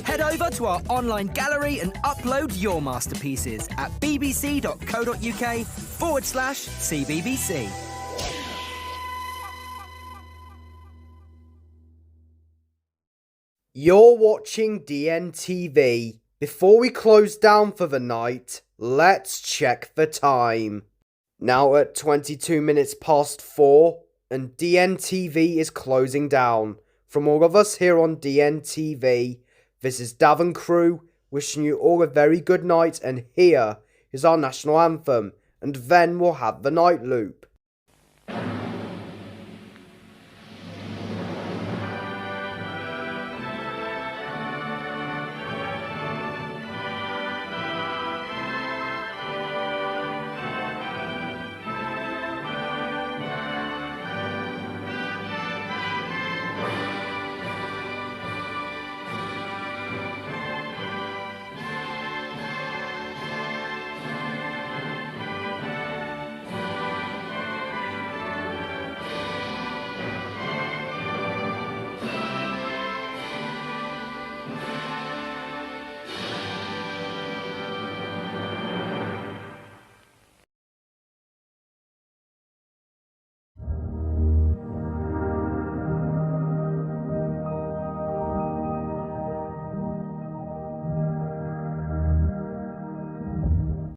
Head over to our online gallery and upload your masterpieces at bbc.co.uk/CBBC. You're watching DNTV. Before we close down for the night, let's check the time. Now at 22 minutes past 4, and DNTV is closing down. From all of us here on DNTV, this is Davin Crew, wishing you all a very good night, and here is our national anthem, and then we'll have the night loop.